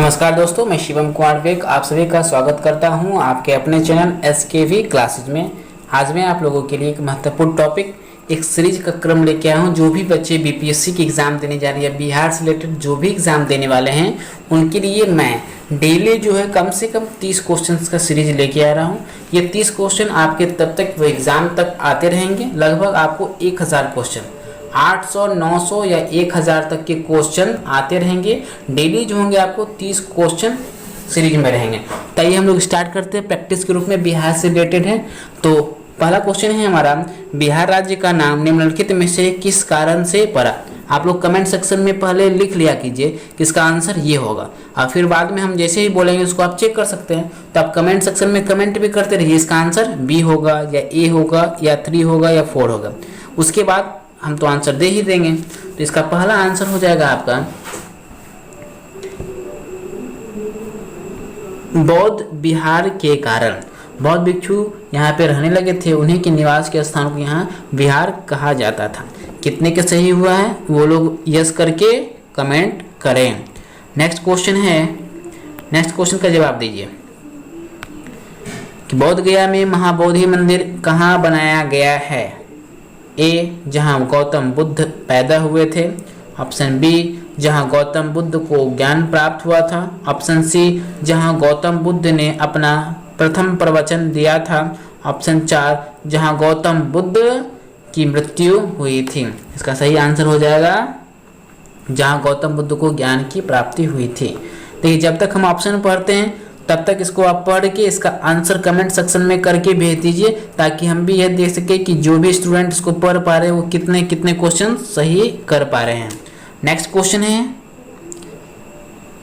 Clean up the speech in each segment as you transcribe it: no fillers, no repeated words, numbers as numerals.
नमस्कार दोस्तों, मैं शिवम कुमार वेग आप सभी का स्वागत करता हूं आपके अपने चैनल SKV क्लासेज में। आज मैं आप लोगों के लिए एक महत्वपूर्ण टॉपिक, एक सीरीज का क्रम लेके आया हूं। जो भी बच्चे BPSC की एग्ज़ाम देने जा रहे हैं या बिहार से रिलेटेड जो भी एग्ज़ाम देने वाले हैं उनके लिए मैं डेली जो है कम से कम 30 क्वेश्चंस का सीरीज लेके आ रहा हूँ। ये 30 क्वेश्चन आपके तब तक वो एग्ज़ाम तक आते रहेंगे। लगभग आपको 1000 क्वेश्चन 800, 900 या 1000 तक के क्वेश्चन आते रहेंगे। डेली जो होंगे आपको 30 क्वेश्चन सीरीज में रहेंगे। तो ये हम लोग स्टार्ट करते हैं। प्रैक्टिस के रूप में बिहार से रिलेटेड है। तो पहला क्वेश्चन है हमारा, बिहार राज्य का नाम निम्नलिखित में से किस कारण से पड़ा। आप लोग कमेंट सेक्शन में पहले लिख लिया कीजिए कि इसका आंसर ये होगा, और फिर बाद में हम जैसे ही बोलेंगे उसको आप चेक कर सकते हैं। तो आप कमेंट सेक्शन में कमेंट भी करते रहिए, इसका आंसर B होगा या A होगा या 3 होगा या 4 होगा। उसके बाद हम तो आंसर दे ही देंगे। तो इसका पहला आंसर हो जाएगा आपका बौद्ध विहार के कारण। बौद्ध भिक्षु यहाँ पे रहने लगे थे, उन्हीं के निवास के स्थान को यहाँ विहार कहा जाता था। कितने के सही हुआ है वो लोग यस करके कमेंट करें। नेक्स्ट क्वेश्चन है, नेक्स्ट क्वेश्चन का जवाब दीजिए कि बोध गया में महाबोधि मंदिर कहाँ बनाया गया है। A जहाँ गौतम बुद्ध पैदा हुए थे। ऑप्शन B जहाँ गौतम बुद्ध को ज्ञान प्राप्त हुआ था। ऑप्शन C जहाँ गौतम बुद्ध ने अपना प्रथम प्रवचन दिया था। ऑप्शन 4 जहाँ गौतम बुद्ध की मृत्यु हुई थी। इसका सही आंसर हो जाएगा जहाँ गौतम बुद्ध को ज्ञान की प्राप्ति हुई थी। देखिए, जब तक हम ऑप्शन पढ़ते हैं तब तक इसको आप पढ़ के इसका आंसर कमेंट सेक्शन में करके भेज दीजिए, ताकि हम भी यह देख सके कि जो भी स्टूडेंट इसको पढ़ पा रहे हैं वो कितने कितने क्वेश्चन सही कर पा रहे हैं। नेक्स्ट क्वेश्चन है,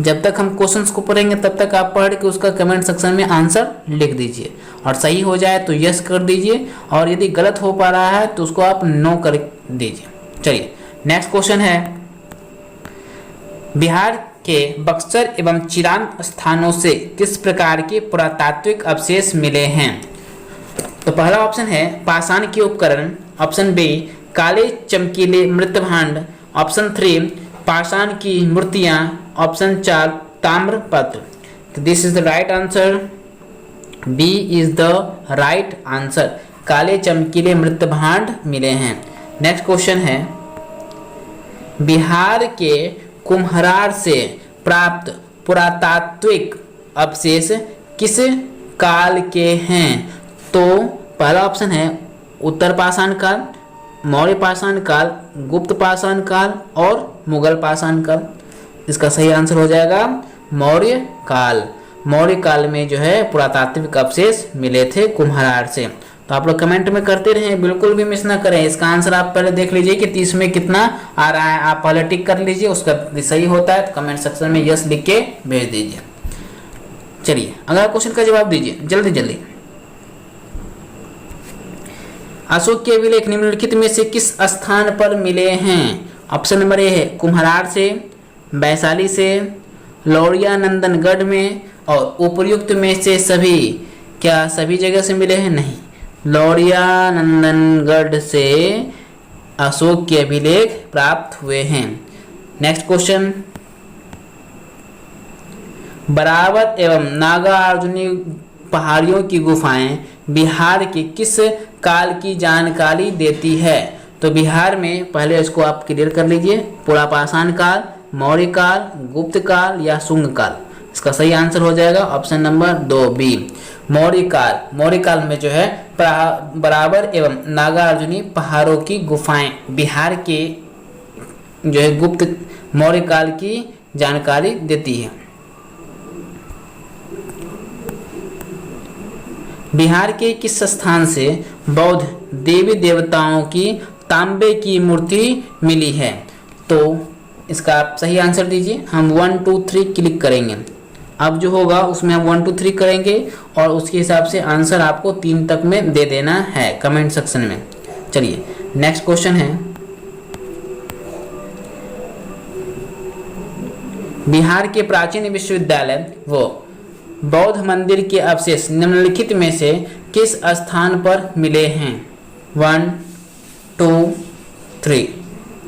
जब तक हम क्वेश्चंस को पढ़ेंगे तब तक आप पढ़ के उसका कमेंट सेक्शन में आंसर लिख दीजिए, और सही हो जाए तो यस कर दीजिए, और यदि गलत हो पा रहा है तो उसको आप नो कर दीजिए। चलिए, नेक्स्ट क्वेश्चन है, बिहार के बक्सर एवं चिरांद स्थानों से किस प्रकार के पुरातात्विक अवशेष मिले हैं। तो पहला ऑप्शन है पाषाण के उपकरण। ऑप्शन B काले चमकीले मृतभांड। ऑप्शन 3 पाषाण की मूर्तियां। ऑप्शन 4 ताम्रपत्र। तो this is the right answer. B is the right answer. काले चमकीले मृतभांड मिले हैं। नेक्स्ट क्वेश्चन है, बिहार के कुम्हरार से प्राप्त पुरातात्विक अवशेष किस काल के हैं। तो पहला ऑप्शन है उत्तर पाषाण काल, मौर्य पाषाण काल, गुप्त पाषाण काल और मुगल पाषाण काल। इसका सही आंसर हो जाएगा मौर्य काल। मौर्य काल में जो है पुरातात्विक अवशेष मिले थे कुम्हरार से। तो आप लोग कमेंट में करते रहें, बिल्कुल भी मिस ना करें। इसका आंसर आप पहले देख लीजिए कि 30 में कितना आ रहा है, आप पहले टिक कर लीजिए। उसका सही होता है तो कमेंट सेक्शन में यस लिख के भेज दीजिए। चलिए, अगला क्वेश्चन का जवाब दीजिए जल्दी जल्दी। अशोक के अभिलेख निम्नलिखित में से किस स्थान पर मिले हैं। ऑप्शन नंबर A है कुम्हरार से, वैशाली से, लौरिया नंदनगढ़ में, और उपर्युक्त में से सभी। क्या सभी जगह से मिले हैं? नहीं, लौरिया नंदनगढ़ से अशोक के अभिलेख प्राप्त हुए हैं। नेक्स्ट क्वेश्चन, बराबर एवं नागार्जुनी पहाड़ियों की गुफाएं बिहार के किस काल की जानकारी देती है। तो बिहार में पहले इसको आप क्लियर कर लीजिए, पुरापाषाण काल, मौर्य काल, गुप्त काल या शुंग काल। इसका सही आंसर हो जाएगा ऑप्शन नंबर 2B मौर्य काल। मौर्य काल में जो है बराबर एवं नागार्जुनी पहाड़ों की गुफाएं बिहार के जो है गुप्त मौर्य काल की जानकारी देती है। बिहार के किस स्थान से बौद्ध देवी देवताओं की तांबे की मूर्ति मिली है। तो इसका आप सही आंसर दीजिए। हम 1 2 3 क्लिक करेंगे। अब जो होगा उसमें हम 1 2 3 करेंगे और उसके हिसाब से आंसर आपको 3 तक में दे देना है कमेंट सेक्शन में। चलिए, नेक्स्ट क्वेश्चन है, बिहार के प्राचीन विश्वविद्यालय वो बौद्ध मंदिर के अवशेष निम्नलिखित में से किस स्थान पर मिले हैं। 1 2 3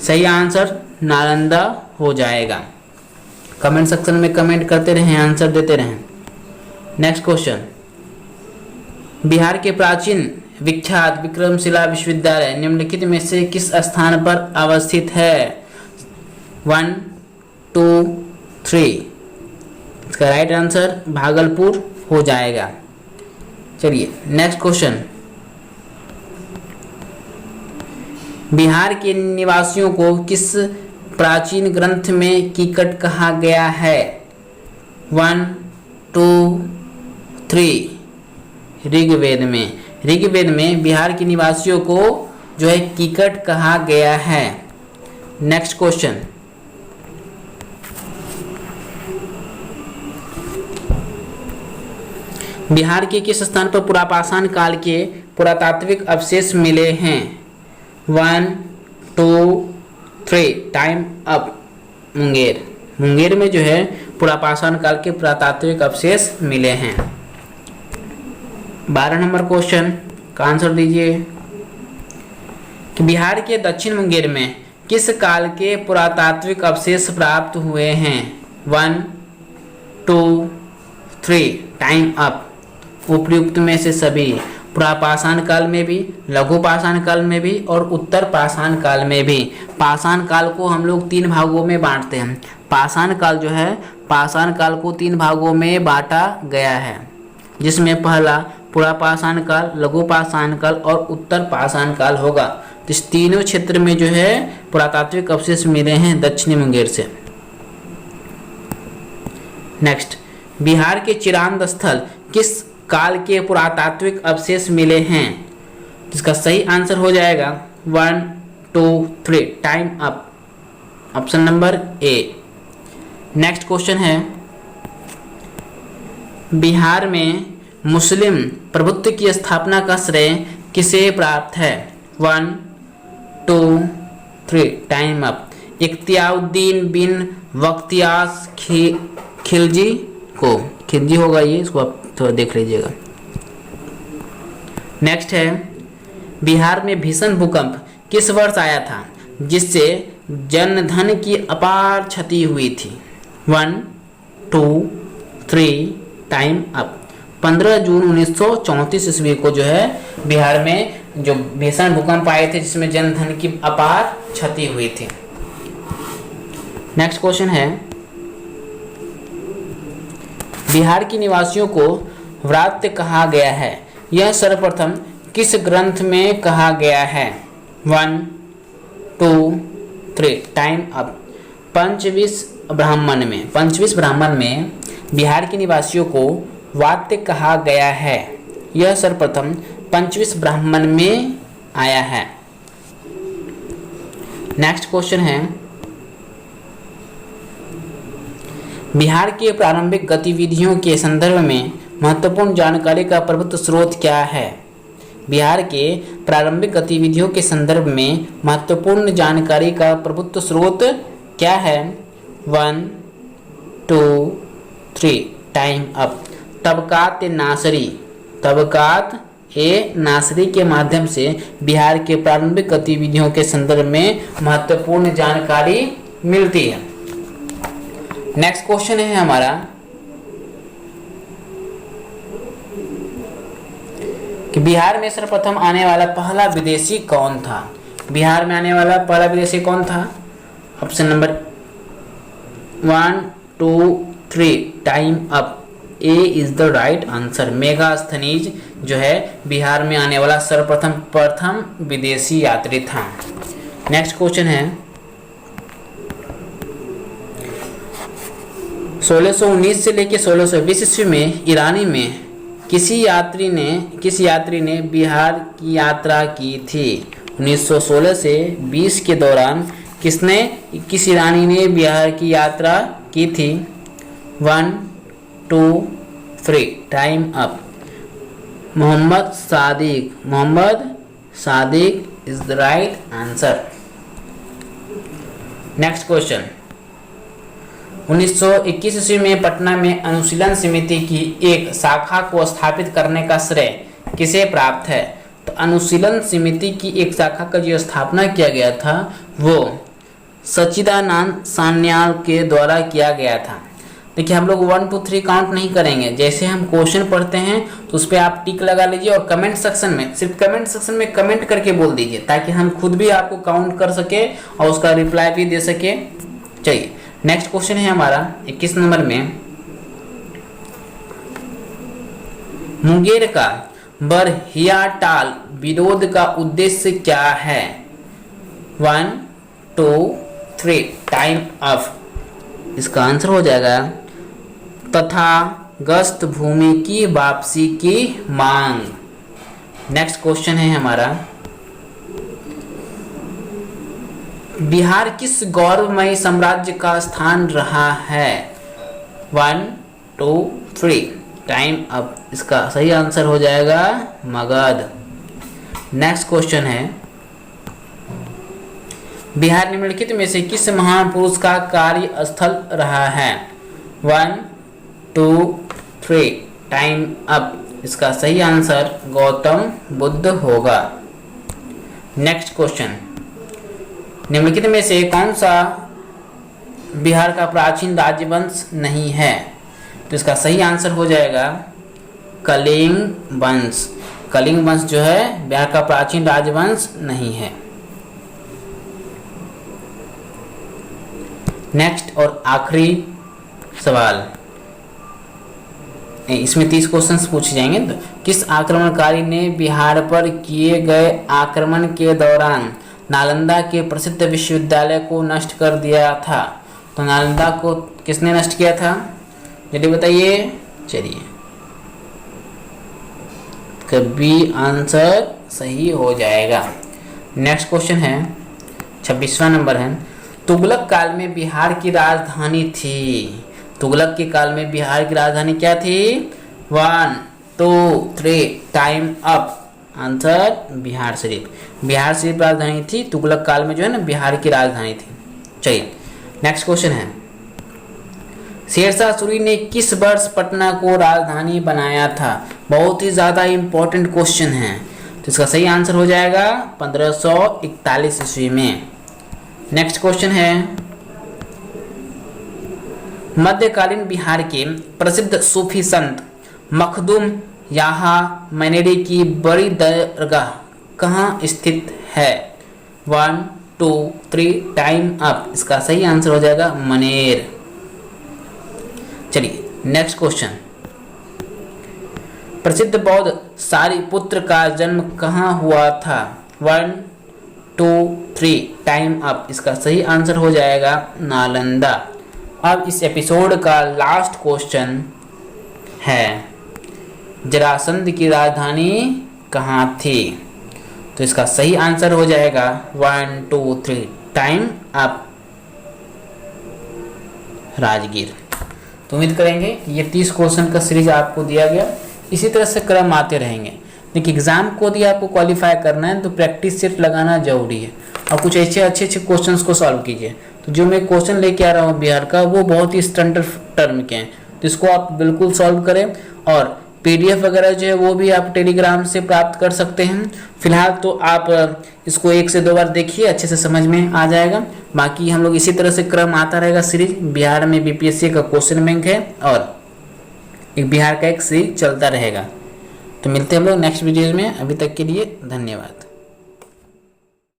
सही आंसर नालंदा हो जाएगा। कमेंट सेक्शन में कमेंट करते रहें, आंसर देते रहें। नेक्स्ट क्वेश्चन, बिहार के प्राचीन विख्यात विक्रमशिला विश्वविद्यालय निम्नलिखित में से किस स्थान पर अवस्थित है? 1, 2, 3। इसका राइट आंसर भागलपुर हो जाएगा। चलिए नेक्स्ट क्वेश्चन, बिहार के निवासियों को किस प्राचीन ग्रंथ में कीकट कहा गया है? 1, 2, 3। ऋग्वेद में बिहार के निवासियों को जो है कीकट कहा गया है। नेक्स्ट क्वेश्चन, बिहार के किस स्थान पर पुरापाषाण काल के पुरातात्विक अवशेष मिले हैं? 1, 2, 3। Time up. मुंगेर में जो है पुरापाषाण काल के पुरातात्विक अवशेष मिले हैं। 12 नंबर क्वेश्चन का आंसर दीजिए कि बिहार के दक्षिण मुंगेर में किस काल के पुरातात्विक अवशेष प्राप्त हुए हैं? 1, 2, 3। Time up. उपयुक्त में से सभी, पुरापाषाण काल में भी, लघु पाषाण काल में भी और उत्तर पाषाण काल में भी। पाषाण काल को हम लोग 3 भागों में बांटते हैं। पाषाण काल जो है, पाषाण काल को 3 भागों में बांटा गया है, जिसमें पहला पुरापाषाण काल, लघु पाषाण काल और उत्तर पाषाण काल होगा। तो इस तीनों क्षेत्र में जो है पुरातात्विक अवशेष मिले हैं दक्षिणी मुंगेर से। नेक्स्ट, बिहार के चिरांद स्थल किस काल के पुरातात्विक अवशेष मिले हैं? इसका सही आंसर हो जाएगा 1, 2, 3। Time up. Option number A. Next question है, बिहार में मुस्लिम प्रभुत्व की स्थापना का श्रेय किसे प्राप्त है? 1, 2, 3। Time up. इख्तियारुद्दीन बिन बख्तियार खिलजी को, खिलजी होगा ये, इसको आप थोड़ा देख लीजिएगा। नेक्स्ट है, बिहार में भीषण भूकंप किस वर्ष आया था जिससे जनधन की अपार क्षति हुई थी? 1, 2, 3। Time up. 15 जून 1934 ईस्वी को जो है बिहार में जो भीषण भूकंप आए थे जिसमें जनधन की अपार क्षति हुई थी। नेक्स्ट क्वेश्चन है, बिहार के निवासियों को व्रात्य कहा गया है, यह सर्वप्रथम किस ग्रंथ में कहा गया है? 1, 2, 3। Time up. पंचविश ब्राह्मण में बिहार के निवासियों को व्रात्य कहा गया है, यह सर्वप्रथम पंचविश ब्राह्मण में आया है। नेक्स्ट क्वेश्चन है, बिहार के प्रारंभिक गतिविधियों के संदर्भ में महत्वपूर्ण जानकारी का प्रभुत्व स्रोत क्या है? बिहार के प्रारंभिक गतिविधियों के संदर्भ में महत्वपूर्ण जानकारी का प्रभुत्व स्रोत क्या है? 1, 2, 3। Time up. तबकात ए नासरी के माध्यम से बिहार के प्रारंभिक गतिविधियों के संदर्भ में महत्वपूर्ण जानकारी मिलती है। नेक्स्ट क्वेश्चन है हमारा, कि बिहार में सर्वप्रथम आने वाला पहला विदेशी कौन था? बिहार में आने वाला पहला विदेशी कौन था? Option number 1, 2, 3। Time up. A is the right answer. Megasthenes जो है बिहार में आने वाला सर्वप्रथम विदेशी यात्री था। नेक्स्ट क्वेश्चन है, 1619 से लेकर 1620 ईस्वी में ईरानी में किस यात्री ने बिहार की यात्रा की थी? 1916 से 20 के दौरान किस ईरानी ने बिहार की यात्रा की थी? 1, 2, 3। Time up. Mohammad Sadiq is the right answer. Next question, 1921 ईस्वी में पटना में अनुशीलन समिति की एक शाखा को स्थापित करने का श्रेय किसे प्राप्त है? तो अनुशीलन समिति की एक शाखा का जो स्थापना किया गया था वो सच्चिदानंद सान्याल के द्वारा किया गया था। देखिए हम लोग 1 2 3 काउंट नहीं करेंगे, जैसे हम क्वेश्चन पढ़ते हैं तो उस पर आप टिक लगा लीजिए और कमेंट सेक्शन में, सिर्फ कमेंट सेक्शन में कमेंट करके बोल दीजिए ताकि हम खुद भी आपको काउंट कर सके और उसका रिप्लाई भी दे सके। चलिए नेक्स्ट क्वेश्चन है हमारा 21 नंबर में, मुंगेर का बरहियाटाल विरोध का उद्देश्य क्या है? 1 2 3 टाइम अप। इसका आंसर हो जाएगा तथागत भूमि की वापसी की मांग। नेक्स्ट क्वेश्चन है हमारा, बिहार किस गौरवमयी साम्राज्य का स्थान रहा है? 1 2 3 टाइम अप। इसका सही आंसर हो जाएगा मगध। नेक्स्ट क्वेश्चन है, बिहार निम्नलिखित में से किस महान पुरुष का कार्य स्थल रहा है? 1 2 3 टाइम अप। इसका सही आंसर गौतम बुद्ध होगा। नेक्स्ट क्वेश्चन, निम्नलिखित में से कौन सा बिहार का प्राचीन राजवंश नहीं है? तो इसका सही आंसर हो जाएगा कलिंग वंश। कलिंग वंश जो है बिहार का प्राचीन राजवंश नहीं है। नेक्स्ट और आखिरी सवाल, इसमें 30 क्वेश्चंस पूछे जाएंगे। तो किस आक्रमणकारी ने बिहार पर किए गए आक्रमण के दौरान नालंदा के प्रसिद्ध विश्वविद्यालय को नष्ट कर दिया था? तो नालंदा को किसने नष्ट किया था, जल्दी बताइए। चलिए कभी आंसर सही हो जाएगा। नेक्स्ट क्वेश्चन है 26वां नंबर है, तुगलक काल में बिहार की राजधानी थी। तुगलक के काल में बिहार की राजधानी क्या थी? 1 2 3 time up. Answer Bihar Sharif. Bihar Sharif राजधानी थी तुगलक काल में, जो है ना बिहार की राजधानी थी। चलिए नेक्स्ट क्वेश्चन है, शेरशाह सूरी ने किस वर्ष पटना को राजधानी बनाया था? बहुत ही ज्यादा इंपॉर्टेंट क्वेश्चन है। तो इसका सही आंसर हो जाएगा 1541 ईस्वी में। नेक्स्ट क्वेश्चन है, मध्यकालीन बिहार के प्रसिद्ध सूफी संत मखदूम याहा मनेरी की बड़ी दरगाह कहाँ स्थित है? 1 2 3 टाइम अप। इसका सही आंसर हो जाएगा मनेर। चलिए नेक्स्ट क्वेश्चन, प्रसिद्ध बौद्ध सारिपुत्र का जन्म कहाँ हुआ था? 1 2 3 टाइम अप। इसका सही आंसर हो जाएगा नालंदा। अब इस एपिसोड का लास्ट क्वेश्चन है, जरासंध की राजधानी कहाँ थी? तो इसका सही आंसर हो जाएगा 1 2 3 टाइम अप राजगीर। तो उम्मीद करेंगे ये 30 क्वेश्चन का सीरीज आपको दिया गया। इसी तरह से क्रम आते रहेंगे। देखिए एग्जाम को यदि आपको क्वालिफाई करना है तो प्रैक्टिस सेट लगाना जरूरी है और कुछ ऐसे अच्छे क्वेश्चंस को सॉल्व कीजिए। तो जो मैं क्वेश्चन लेके आ रहा हूँ बिहार का वो बहुत ही स्टैंडर्ड टर्म के हैं, तो इसको आप बिल्कुल सॉल्व करें। और PDF वगैरह जो है वो भी आप टेलीग्राम से प्राप्त कर सकते हैं। फिलहाल तो आप इसको 1 से 2 बार देखिए, अच्छे से समझ में आ जाएगा। बाकी हम लोग इसी तरह से क्रम आता रहेगा सीरीज। बिहार में BPSC का क्वेश्चन बैंक है और एक बिहार का एक सीरीज चलता रहेगा। तो मिलते हैं हम लोग नेक्स्ट वीडियो में। अभी तक के लिए धन्यवाद।